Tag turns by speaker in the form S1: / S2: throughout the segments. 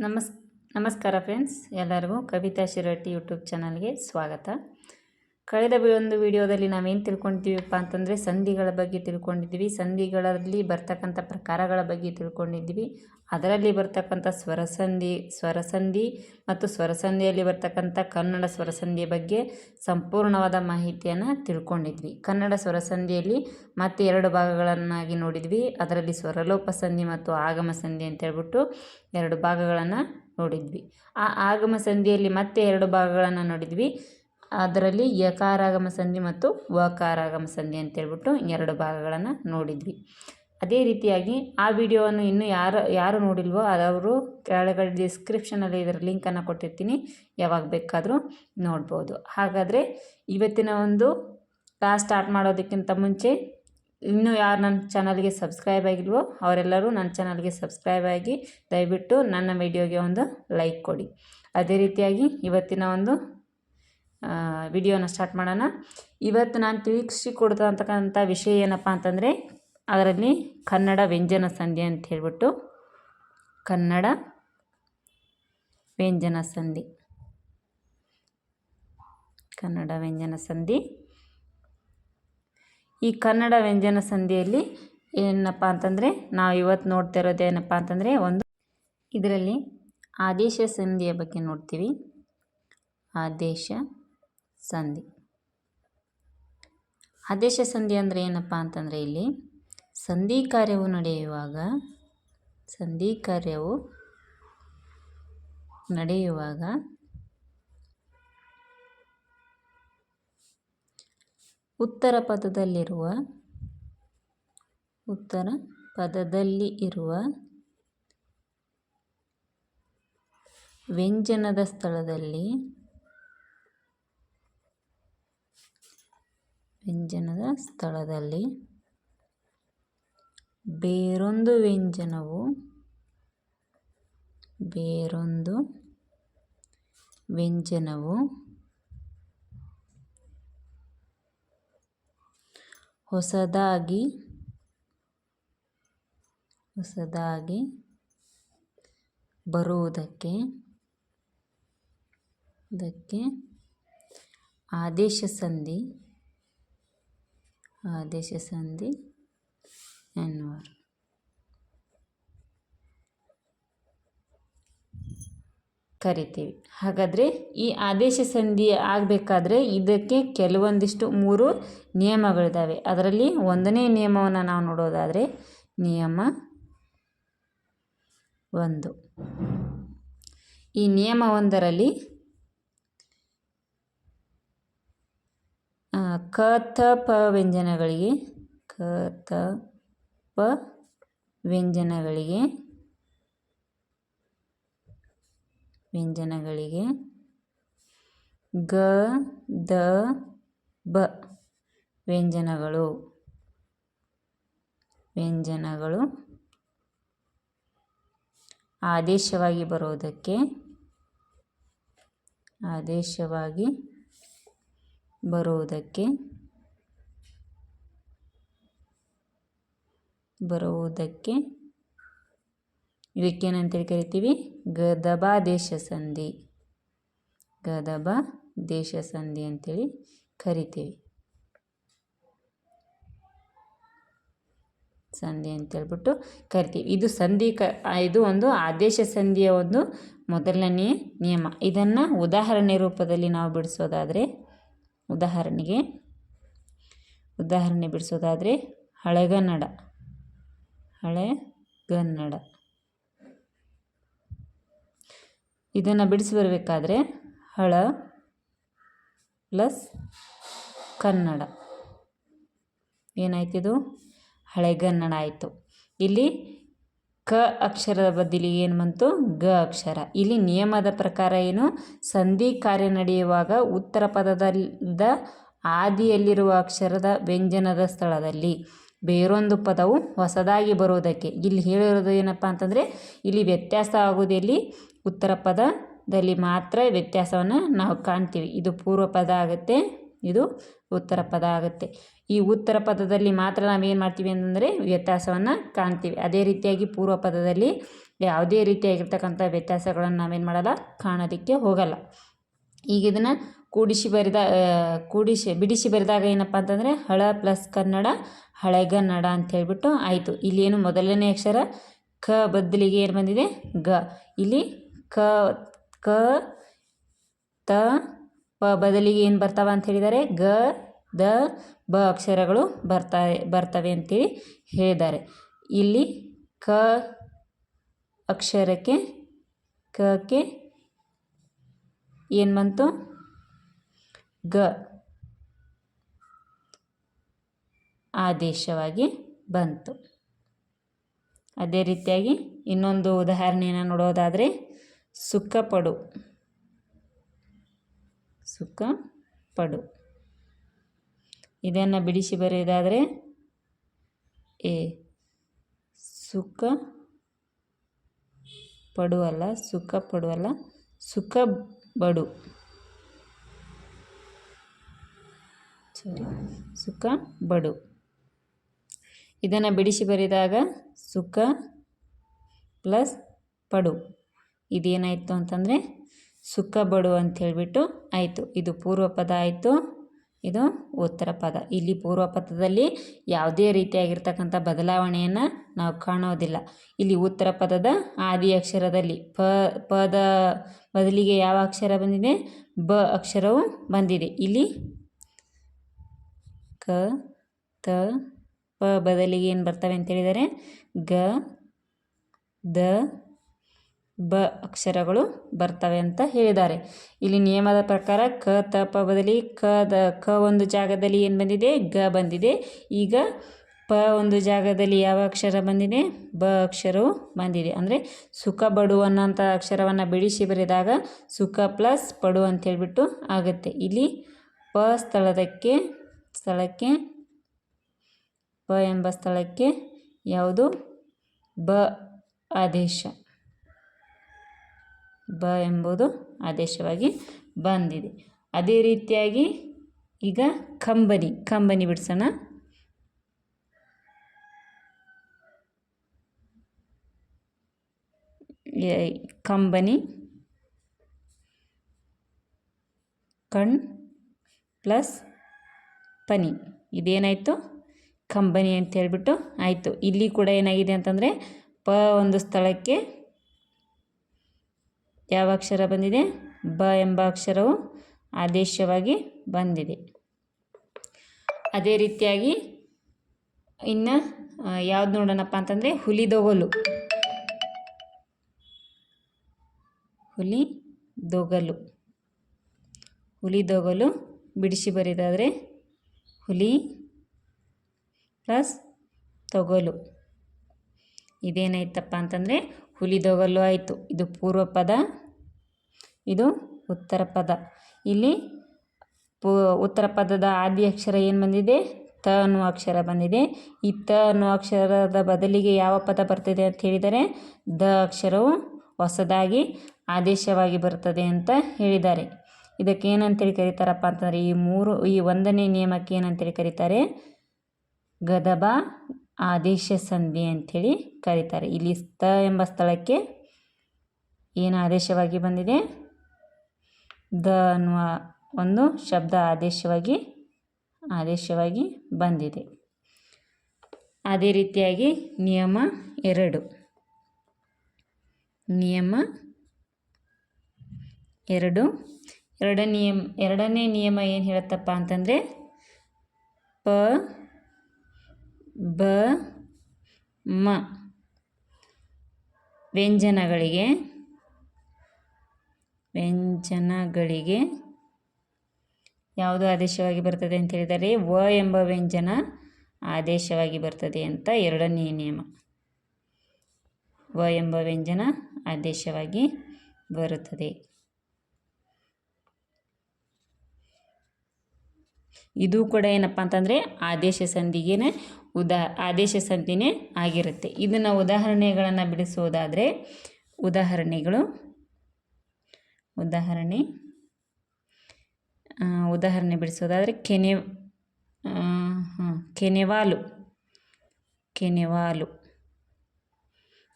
S1: ನಮಸ್ ನಮಸ್ಕಾರ ಫ್ರೆಂಡ್ಸ್, ಎಲ್ಲರಿಗೂ ಕವಿತಾ ಶಿರಟ್ಟಿ ಯೂಟ್ಯೂಬ್ ಚಾನಲ್ಗೆ ಸ್ವಾಗತ. ಕಳೆದ ಒಂದು ವಿಡಿಯೋದಲ್ಲಿ ನಾವೇನು ತಿಳ್ಕೊಂಡಿದ್ದೀವಪ್ಪ ಅಂತಂದರೆ ಸಂಧಿಗಳ ಬಗ್ಗೆ ತಿಳ್ಕೊಂಡಿದ್ವಿ. ಸಂಧಿಗಳಲ್ಲಿ ಬರ್ತಕ್ಕಂಥ ಪ್ರಕಾರಗಳ ಬಗ್ಗೆ ತಿಳ್ಕೊಂಡಿದ್ವಿ. ಅದರಲ್ಲಿ ಬರ್ತಕ್ಕಂಥ ಸ್ವರಸಂಧಿ ಮತ್ತು ಸ್ವರಸಂಧಿಯಲ್ಲಿ ಬರ್ತಕ್ಕಂಥ ಕನ್ನಡ ಸ್ವರಸಂಧಿಯ ಬಗ್ಗೆ ಸಂಪೂರ್ಣವಾದ ಮಾಹಿತಿಯನ್ನು ತಿಳ್ಕೊಂಡಿದ್ವಿ. ಕನ್ನಡ ಸ್ವರಸಂಧಿಯಲ್ಲಿ ಮತ್ತೆ 2 ಭಾಗಗಳನ್ನಾಗಿ ನೋಡಿದ್ವಿ. ಅದರಲ್ಲಿ ಸ್ವರಲೋಪ ಸಂಧಿ ಮತ್ತು ಆಗಮ ಸಂಧಿ ಅಂತ ಹೇಳ್ಬಿಟ್ಟು 2 ಭಾಗಗಳನ್ನು ನೋಡಿದ್ವಿ. ಆ ಆಗಮ ಸಂಧಿಯಲ್ಲಿ ಮತ್ತೆ 2 ಭಾಗಗಳನ್ನು ನೋಡಿದ್ವಿ. ಅದರಲ್ಲಿ ಯಕಾರಾಗಮ ಸಂಧಿ ಮತ್ತು ವಕಾರಾಗಮ ಸಂಧಿ ಅಂತೇಳ್ಬಿಟ್ಟು 2 ಭಾಗಗಳನ್ನು ನೋಡಿದ್ವಿ. ಅದೇ ರೀತಿಯಾಗಿ ಆ ವಿಡಿಯೋವನ್ನು ಇನ್ನೂ ಯಾರು ನೋಡಿಲ್ವೋ ಅವರು ಕೆಳಗಡೆ ಡಿಸ್ಕ್ರಿಪ್ಷನಲ್ಲಿ ಇದರ ಲಿಂಕನ್ನು ಕೊಟ್ಟಿರ್ತೀನಿ, ಯಾವಾಗ ಬೇಕಾದರೂ ನೋಡ್ಬೋದು. ಹಾಗಾದರೆ ಇವತ್ತಿನ ಒಂದು ಕ್ಲಾಸ್ ಸ್ಟಾರ್ಟ್ ಮಾಡೋದಕ್ಕಿಂತ ಮುಂಚೆ ಇನ್ನೂ ಯಾರು ನನ್ನ ಚಾನಲ್ಗೆ ಸಬ್ಸ್ಕ್ರೈಬ್ ಆಗಿಲ್ವೋ ಅವರೆಲ್ಲರೂ ನನ್ನ ಚಾನಲ್ಗೆ ಸಬ್ಸ್ಕ್ರೈಬ್ ಆಗಿ ದಯವಿಟ್ಟು ನನ್ನ ವಿಡಿಯೋಗೆ ಒಂದು ಲೈಕ್ ಕೊಡಿ. ಅದೇ ರೀತಿಯಾಗಿ ಇವತ್ತಿನ ಒಂದು ವಿಡಿಯೋನ ಸ್ಟಾರ್ಟ್ ಮಾಡೋಣ. ಇವತ್ತು ನಾನು ತಿಳಿಸಿಕೊಡ್ತಕ್ಕಂಥ ವಿಷಯ ಏನಪ್ಪ ಅಂತಂದರೆ ಅದರಲ್ಲಿ ಕನ್ನಡ ವ್ಯಂಜನ ಸಂಧಿ ಅಂತ ಹೇಳ್ಬಿಟ್ಟು ಕನ್ನಡ ವ್ಯಂಜನ ಸಂಧಿ. ಈ ಕನ್ನಡ ವ್ಯಂಜನ ಸಂಧಿಯಲ್ಲಿ ಏನಪ್ಪ ಅಂತಂದರೆ ನಾವು ಇವತ್ತು ನೋಡ್ತಾ ಇರೋದು ಏನಪ್ಪ ಅಂತಂದರೆ ಇದರಲ್ಲಿ ಆದೇಶ ಸಂಧಿಯ ಬಗ್ಗೆ ನೋಡ್ತೀವಿ. ಆದೇಶ ಸಂಧಿ ಅಂದರೆ ಏನಪ್ಪ ಅಂತಂದರೆ ಇಲ್ಲಿ ಸಂಧಿ ಕಾರ್ಯವು ನಡೆಯುವಾಗ ಉತ್ತರ ಪದದಲ್ಲಿ ಇರುವ ವ್ಯಂಜನದ ಸ್ಥಳದಲ್ಲಿ ಬೇರೊಂದು ವ್ಯಂಜನವು ಹೊಸದಾಗಿ ಬರುವುದಕ್ಕೆ ಆದೇಶ ಸಂಧಿ ಎನ್ನುವರು. ಕರಿತೀವಿ. ಹಾಗಾದರೆ ಈ ಆದೇಶ ಸಂಧಿ ಆಗಬೇಕಾದ್ರೆ ಇದಕ್ಕೆ ಕೆಲವೊಂದಿಷ್ಟು 3 ನಿಯಮಗಳಿದ್ದಾವೆ. ಅದರಲ್ಲಿ 1ನೇ ನಿಯಮವನ್ನು ನಾವು ನೋಡೋದಾದರೆ ನಿಯಮ 1. ಈ ನಿಯಮ 1ರಲ್ಲಿ ಕ ತ ಪ ವ್ಯಂಜನಗಳಿಗೆ ಗ ದ ಬ ವ್ಯಂಜನಗಳು ಆದೇಶವಾಗಿ ಬರುವುದಕ್ಕೆ ಇದಕ್ಕೇನಂತೇಳಿ ಕರಿತೀವಿ? ಗದಭಾದೇಶ ಸಂಧಿ ಅಂತೇಳಿ ಕರಿತೀವಿ. ಇದು ಒಂದು ಆದೇಶ ಸಂಧಿಯ ಒಂದು ಮೊದಲನೇ ನಿಯಮ. ಇದನ್ನು ಉದಾಹರಣೆ ರೂಪದಲ್ಲಿ ನಾವು ಬಿಡಿಸೋದಾದರೆ ಹಳೆಗನ್ನಡ ಇದನ್ನು ಬಿಡಿಸಿ ಬರಬೇಕಾದ್ರೆ ಹಳ ಪ್ಲಸ್ ಕನ್ನಡ ಏನಾಯ್ತಿದು? ಹಳೆಗನ್ನಡ ಆಯಿತು. ಇಲ್ಲಿ ಕ ಅಕ್ಷರದ ಬದಲಿಗೆ ಏನು ಬಂತು? ಗ ಅಕ್ಷರ. ಇಲ್ಲಿ ನಿಯಮದ ಪ್ರಕಾರ ಏನು? ಸಂಧಿ ಕಾರ್ಯ ನಡೆಯುವಾಗ ಉತ್ತರ ಪದದ ಆದಿಯಲ್ಲಿರುವ ಅಕ್ಷರದ ವ್ಯಂಜನದ ಸ್ಥಳದಲ್ಲಿ ಬೇರೊಂದು ಪದವು ಹೊಸದಾಗಿ ಬರುವುದಕ್ಕೆ. ಇಲ್ಲಿ ಹೇಳಿರೋದು ಏನಪ್ಪ ಅಂತಂದರೆ ಇಲ್ಲಿ ವ್ಯತ್ಯಾಸ ಆಗುವುದಲ್ಲಿ ಉತ್ತರ ಪದದಲ್ಲಿ ಮಾತ್ರ ವ್ಯತ್ಯಾಸವನ್ನು ನಾವು ಕಾಣ್ತೀವಿ. ಇದು ಪೂರ್ವ ಪದ ಆಗುತ್ತೆ, ಇದು ಉತ್ತರ ಪದ ಆಗುತ್ತೆ. ಈ ಉತ್ತರ ಪದದಲ್ಲಿ ಮಾತ್ರ ನಾವೇನು ಮಾಡ್ತೀವಿ ಅಂತಂದರೆ ವ್ಯತ್ಯಾಸವನ್ನು ಕಾಣ್ತೀವಿ. ಅದೇ ರೀತಿಯಾಗಿ ಪೂರ್ವ ಪದದಲ್ಲಿ ಯಾವುದೇ ರೀತಿಯಾಗಿರ್ತಕ್ಕಂಥ ವ್ಯತ್ಯಾಸಗಳನ್ನು ನಾವೇನು ಮಾಡಲ್ಲ, ಕಾಣೋದಕ್ಕೆ ಹೋಗಲ್ಲ. ಈಗ ಇದನ್ನು ಬಿಡಿಸಿ ಬರೆದಾಗ ಏನಪ್ಪ ಅಂತಂದರೆ ಹಳ ಪ್ಲಸ್ ಕನ್ನಡ ಹಳೆಗನ್ನಡ ಅಂತ ಹೇಳ್ಬಿಟ್ಟು ಆಯಿತು. ಇಲ್ಲಿ ಏನು ಮೊದಲನೇ ಅಕ್ಷರ ಕ ಬದಲಿಗೆ ಏನು ಬಂದಿದೆ ಗ. ಇಲ್ಲಿ ಕ ಕ ತ ಪ ಬದಲಿಗೆ ಏನು ಬರ್ತಾವ ಅಂತ ಹೇಳಿದ್ದಾರೆ ಗ ದ ಬ ಅಕ್ಷರಗಳು ಬರ್ತವೆ ಅಂತೇಳಿ ಹೇಳಿದ್ದಾರೆ. ಇಲ್ಲಿ ಕ ಅಕ್ಷರಕ್ಕೆ ಕಕ್ಕೆ ಏನು ಬಂತು ಗ ಆದೇಶವಾಗಿ ಬಂತು. ಅದೇ ರೀತಿಯಾಗಿ ಇನ್ನೊಂದು ಉದಾಹರಣೆಯನ್ನು ನೋಡೋದಾದರೆ ಸುಖಪಡು ಇದನ್ನು ಬಿಡಿಸಿ ಬರೆಯೋದಾದರೆ ಸುಖ ಪಡುವಲ್ಲ ಸುಖಬಡು ಸುಖಬಡು. ಇದನ್ನು ಬಿಡಿಸಿ ಬರೆದಾಗ ಸುಖ ಪ್ಲಸ್ ಪಡು ಇದೇನಾಯಿತು ಅಂತಂದರೆ ಸುಖಬಡು ಅಂತ ಹೇಳಿಬಿಟ್ಟು ಆಯಿತು. ಇದು ಪೂರ್ವ ಪದ ಆಯಿತು, ಇದು ಉತ್ತರ ಪದ. ಇಲ್ಲಿ ಪೂರ್ವ ಪದದಲ್ಲಿ ಯಾವುದೇ ರೀತಿಯಾಗಿರ್ತಕ್ಕಂಥ ಬದಲಾವಣೆಯನ್ನು ನಾವು ಕಾಣೋದಿಲ್ಲ. ಇಲ್ಲಿ ಉತ್ತರ ಪದದ ಆದಿ ಅಕ್ಷರದಲ್ಲಿ ಪದ ಬದಲಿಗೆ ಯಾವ ಅಕ್ಷರ ಬಂದಿದೆ ಬ ಅಕ್ಷರವು ಬಂದಿದೆ. ಇಲ್ಲಿ ಕ ತ ಪ ಬದಲಿಗೆ ಏನು ಬರ್ತವೆ ಅಂತ ಹೇಳಿದರೆ ಗ ದ ಬ ಅಕ್ಷರಗಳು ಬರ್ತವೆ ಅಂತ ಹೇಳಿದ್ದಾರೆ. ಇಲ್ಲಿ ನಿಯಮದ ಪ್ರಕಾರ ಕ ತ ಪ ಬದಲಿ ಕ ಒಂದು ಜಾಗದಲ್ಲಿ ಏನು ಬಂದಿದೆ ಗ ಬಂದಿದೆ. ಈಗ ಪ ಒಂದು ಜಾಗದಲ್ಲಿ ಯಾವ ಅಕ್ಷರ ಬಂದಿದೆ ಬ ಅಕ್ಷರವು ಬಂದಿದೆ. ಅಂದರೆ ಸುಖ ಬಡು ಅನ್ನೋಂಥ ಅಕ್ಷರವನ್ನು ಬಿಡಿಸಿ ಬರೆದಾಗ ಸುಖ ಪ್ಲಸ್ ಪಡು ಅಂತ ಹೇಳ್ಬಿಟ್ಟು ಆಗುತ್ತೆ. ಇಲ್ಲಿ ಪ ಸ್ಥಳಕ್ಕೆ ಪ ಎಂಬ ಸ್ಥಳಕ್ಕೆ ಯಾವುದು ಬ ಆದೇಶ ಬ ಎಂಬುದು ಆದೇಶವಾಗಿ ಬಂದಿದೆ. ಅದೇ ರೀತಿಯಾಗಿ ಈಗ ಕಂಬನಿ ಬಿಡಿಸೋಣ. ಕಂಬನಿ ಕಣ್ ಪ್ಲಸ್ ಪನಿ ಇದೇನಾಯಿತು ಕಂಬನಿ ಅಂತ ಹೇಳ್ಬಿಟ್ಟು ಆಯಿತು. ಇಲ್ಲಿ ಕೂಡ ಏನಾಗಿದೆ ಅಂತಂದರೆ ಪ ಒಂದು ಸ್ಥಳಕ್ಕೆ ಯಾವ ಅಕ್ಷರ ಬಂದಿದೆ ಬ ಎಂಬ ಅಕ್ಷರವು ಆದೇಶವಾಗಿ ಬಂದಿದೆ. ಅದೇ ರೀತಿಯಾಗಿ ಇನ್ನು ಯಾವ್ದು ನೋಡೋಣಪ್ಪ ಅಂತಂದರೆ ಹುಲಿದೊಗಲು ಬಿಡಿಸಿ ಬರೆದಾದರೆ ಹುಲಿ ಪ್ಲಸ್ ತೊಗಲು ಇದೇನಾಯ್ತಪ್ಪ ಅಂತಂದರೆ ಹುಲಿದೊಗಲು ಆಯಿತು. ಇದು ಪೂರ್ವ ಪದ, ಇದು ಉತ್ತರ ಪದ. ಇಲ್ಲಿ ಉತ್ತರ ಪದದ ಆದಿ ಅಕ್ಷರ ಏನು ಬಂದಿದೆ ತ ಅನ್ನುವ ಅಕ್ಷರ ಬಂದಿದೆ. ಈ ತ ಅನ್ನುವ ಅಕ್ಷರದ ಬದಲಿಗೆ ಯಾವ ಪದ ಬರ್ತಿದೆ ಅಂತ ಹೇಳಿದರೆ ದ ಅಕ್ಷರವು ಹೊಸದಾಗಿ ಆದೇಶವಾಗಿ ಬರ್ತದೆ ಅಂತ ಹೇಳಿದ್ದಾರೆ. ಇದಕ್ಕೆ ಏನಂತೇಳಿ ಕರೀತಾರಪ್ಪ ಅಂತಂದರೆ ಈ ಒಂದನೇ ನಿಯಮಕ್ಕೆ ಏನಂತೇಳಿ ಕರೀತಾರೆ ಗದಬ ಆದೇಶ ಸಂಧಿ ಅಂಥೇಳಿ ಕರೀತಾರೆ. ಇಲ್ಲಿ ತ ಎಂಬ ಸ್ಥಳಕ್ಕೆ ಏನು ಆದೇಶವಾಗಿ ಬಂದಿದೆ ದ ಅನ್ನುವ ಒಂದು ಶಬ್ದ ಆದೇಶವಾಗಿ ಬಂದಿದೆ. ಅದೇ ರೀತಿಯಾಗಿ ನಿಯಮ 2 ಎರಡನೇ ನಿಯಮ ಏನು ಹೇಳುತ್ತಪ್ಪ ಅಂತಂದರೆ ಪ ಬ ಮ ವ್ಯಂಜನಗಳಿಗೆ ಯಾವುದು ಆದೇಶವಾಗಿ ಬರ್ತದೆ ಅಂತ ಹೇಳಿದರೆ ವ ಎಂಬ ವ್ಯಂಜನ ಆದೇಶವಾಗಿ ಬರ್ತದೆ ಅಂತ ಎರಡನೇ ನಿಯಮ. ವ ಎಂಬ ವ್ಯಂಜನ ಆದೇಶವಾಗಿ ಬರುತ್ತದೆ. ಇದು ಕೂಡ ಏನಪ್ಪ ಅಂತಂದರೆ ಆದೇಶ ಸಂಧಿನೇ ಆಗಿರುತ್ತೆ. ಇದನ್ನು ಉದಾಹರಣೆಗಳನ್ನು ಬಿಡಿಸುವುದಾದರೆ ಉದಾಹರಣೆ ಉದಾಹರಣೆ ಬಿಡಿಸೋದಾದರೆ ಕೆನೆವಾಲು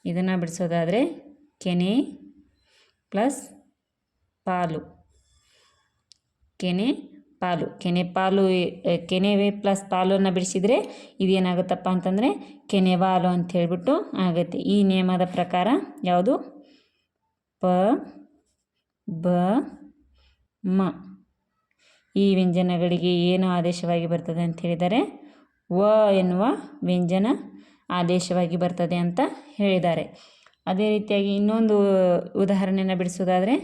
S1: ಇದನ್ನು ಬಿಡಿಸೋದಾದರೆ ಕೆನೆ ಪ್ಲಸ್ ಪಾಲು, ಕೆನೆವೆ ಪ್ಲಸ್ ಪಾಲನ್ನು ಬಿಡಿಸಿದರೆ ಇದೇನಾಗುತ್ತಪ್ಪ ಅಂತಂದರೆ ಕೆನೆವಾಲು ಅಂತ ಹೇಳ್ಬಿಟ್ಟು ಆಗುತ್ತೆ. ಈ ನಿಯಮದ ಪ್ರಕಾರ ಯಾವುದು ಪ ಬ ಮ ಈ ವ್ಯಂಜನಗಳಿಗೆ ಏನು ಆದೇಶವಾಗಿ ಬರ್ತದೆ ಅಂತ ಹೇಳಿದರೆ ವ ಎನ್ನುವ ವ್ಯಂಜನ ಆದೇಶವಾಗಿ ಬರ್ತದೆ ಅಂತ ಹೇಳಿದ್ದಾರೆ. ಅದೇ ರೀತಿಯಾಗಿ ಇನ್ನೊಂದು ಉದಾಹರಣೆಯನ್ನು ಬಿಡಿಸೋದಾದರೆ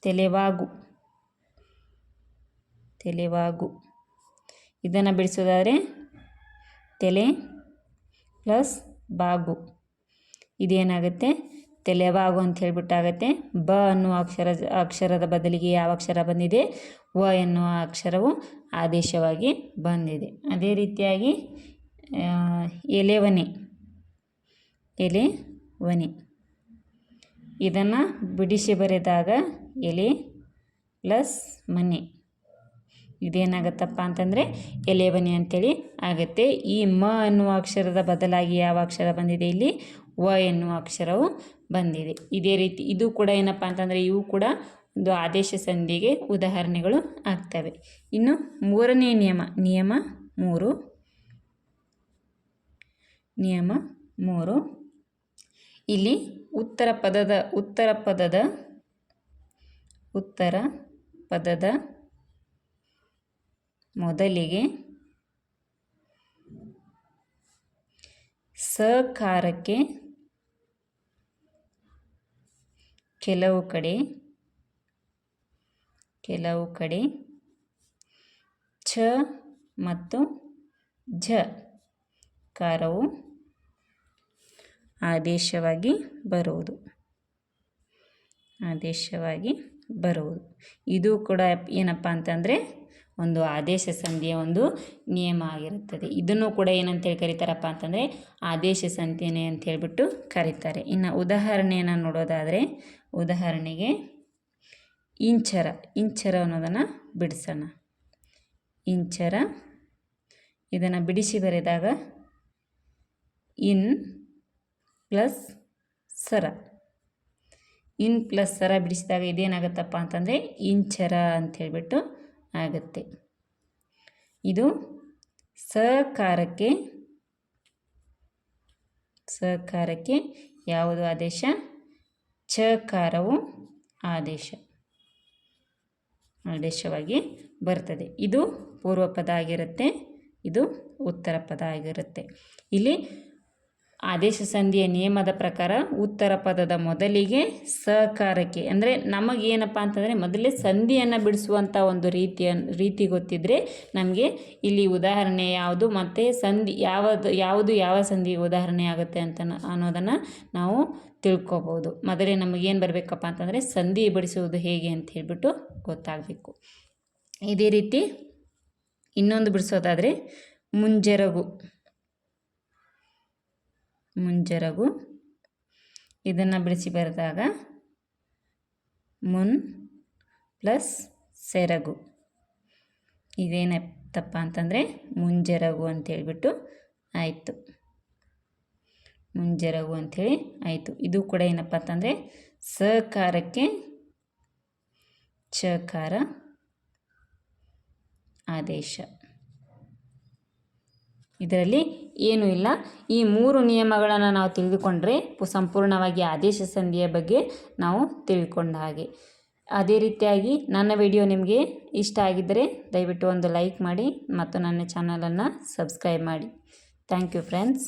S1: ತಲೆವಾಗು ಇದನ್ನು ಬಿಡಿಸೋದಾದರೆ ತಲೆ ಪ್ಲಸ್ ಬಾಗು ಇದೇನಾಗುತ್ತೆ ತಲೆವಾಗು ಅಂತ ಹೇಳ್ಬಿಟ್ಟಾಗತ್ತೆ. ಬ ಅನ್ನುವ ಅಕ್ಷರದ ಬದಲಿಗೆ ಯಾವ ಅಕ್ಷರ ಬಂದಿದೆ? ವ ಎನ್ನುವ ಅಕ್ಷರವು ಆದೇಶವಾಗಿ ಬಂದಿದೆ. ಅದೇ ರೀತಿಯಾಗಿ ಎಲೆವನೆ ಇದನ್ನು ಬಿಡಿಸಿ ಬರೆದಾಗ ಎಲೆ ಪ್ಲಸ್ ಮನೆ ಇದೇನಾಗತ್ತಪ್ಪ ಅಂತಂದರೆ ಎಲೆವನೆ ಅಂತೇಳಿ ಆಗುತ್ತೆ. ಈ ಮ ಅನ್ನುವ ಅಕ್ಷರದ ಬದಲಾಗಿ ಯಾವ ಅಕ್ಷರ ಬಂದಿದೆ? ಇಲ್ಲಿ ವ ಎನ್ನುವ ಅಕ್ಷರವು ಬಂದಿದೆ. ಇದೇ ರೀತಿ ಇದು ಕೂಡ ಏನಪ್ಪ ಅಂತಂದರೆ ಇವು ಕೂಡ ಒಂದು ಆದೇಶ ಸಂಧಿಗೆ ಉದಾಹರಣೆಗಳು ಆಗ್ತವೆ. ಇನ್ನು ಮೂರನೇ ನಿಯಮ 3 ಇಲ್ಲಿ ಉತ್ತರ ಪದದ ಮೊದಲಿಗೆ ಸಕಾರಕ್ಕೆ ಕೆಲವು ಕಡೆ ಛ ಮತ್ತು ಝ ಕಾರವು ಆದೇಶವಾಗಿ ಬರುವುದು. ಇದು ಕೂಡ ಏನಪ್ಪ ಅಂತಂದರೆ ಒಂದು ಆದೇಶ ಸಂಧಿಯ ಒಂದು ನಿಯಮ ಆಗಿರುತ್ತದೆ. ಇದನ್ನು ಕೂಡ ಏನಂತೇಳಿ ಕರೀತಾರಪ್ಪ ಅಂತಂದರೆ ಆದೇಶ ಸಂಧಿನೇ ಅಂತ ಹೇಳ್ಬಿಟ್ಟು ಕರೀತಾರೆ. ಇನ್ನು ಉದಾಹರಣೆಯನ್ನು ನೋಡೋದಾದರೆ ಉದಾಹರಣೆಗೆ ಇಂಚರ ಅನ್ನೋದನ್ನು ಬಿಡಿಸೋಣ. ಇಂಚರ ಇದನ್ನು ಬಿಡಿಸಿ ಬರೆದಾಗ ಇನ್ ಪ್ಲಸ್ ಸರ ಬಿಡಿಸಿದಾಗ ಇದೇನಾಗುತ್ತಪ್ಪ ಅಂತಂದರೆ ಇಂಚರ ಅಂತ ಹೇಳ್ಬಿಟ್ಟು ಆಗುತ್ತೆ. ಇದು ಸಕಾರಕ್ಕೆ ಯಾವುದು ಆದೇಶ? ಚಕಾರವು ಆದೇಶವಾಗಿ ಬರ್ತದೆ. ಇದು ಪೂರ್ವ ಪದ ಆಗಿರುತ್ತೆ, ಇದು ಉತ್ತರ ಪದ ಆಗಿರುತ್ತೆ. ಇಲ್ಲಿ ಆದೇಶ ಸಂಧಿಯ ನಿಯಮದ ಪ್ರಕಾರ ಉತ್ತರ ಪದದ ಮೊದಲಿಗೆ ಸಕಾರಕ್ಕೆ ಅಂದರೆ ನಮಗೇನಪ್ಪ ಅಂತಂದರೆ ಮೊದಲೇ ಸಂಧಿಯನ್ನು ಬಿಡಿಸುವಂಥ ಒಂದು ರೀತಿ ಗೊತ್ತಿದ್ದರೆ ನಮಗೆ ಇಲ್ಲಿ ಉದಾಹರಣೆ ಯಾವುದು ಮತ್ತು ಸಂಧಿ ಯಾವುದು ಯಾವ ಸಂಧಿಗೆ ಉದಾಹರಣೆ ಆಗುತ್ತೆ ಅಂತ ಅನ್ನೋದನ್ನು ನಾವು ತಿಳ್ಕೊಬೋದು. ಮೊದಲೇ ನಮಗೇನು ಬರಬೇಕಪ್ಪ ಅಂತಂದರೆ ಸಂಧಿ ಬಿಡಿಸುವುದು ಹೇಗೆ ಅಂತ ಹೇಳ್ಬಿಟ್ಟು ಗೊತ್ತಾಗಬೇಕು. ಇದೇ ರೀತಿ ಇನ್ನೊಂದು ಬಿಡಿಸೋದಾದರೆ ಮುಂಜರಗು ಇದನ್ನು ಬಿಡಿಸಿ ಬರೆದಾಗ ಮುನ್ ಪ್ಲಸ್ ಸೆರಗು ಇದೇನಪ್ಪ ಅಂತಂದರೆ ಮುಂಜರಗು ಅಂತೇಳ್ಬಿಟ್ಟು ಆಯಿತು. ಮುಂಜರಗು ಅಂಥೇಳಿ ಆಯಿತು. ಇದು ಕೂಡ ಏನಪ್ಪ ಅಂತಂದರೆ ಸಕಾರಕ್ಕೆ ಚಕಾರ ಆದೇಶ. ಇದರಲ್ಲಿ ಏನೂ ಇಲ್ಲ. ಈ 3 ನಿಯಮಗಳನ್ನು ನಾವು ತಿಳಿದುಕೊಂಡ್ರೆ ಸಂಪೂರ್ಣವಾಗಿ ಆದೇಶ ಸಂಧಿಯ ಬಗ್ಗೆ ನಾವು ತಿಳ್ಕೊಂಡ ಹಾಗೆ. ಅದೇ ರೀತಿಯಾಗಿ ನನ್ನ ವಿಡಿಯೋ ನಿಮಗೆ ಇಷ್ಟ ಆಗಿದ್ದರೆ ದಯವಿಟ್ಟು ಒಂದು ಲೈಕ್ ಮಾಡಿ ಮತ್ತು ನನ್ನ ಚಾನಲನ್ನು ಸಬ್ಸ್ಕ್ರೈಬ್ ಮಾಡಿ. Thank you friends.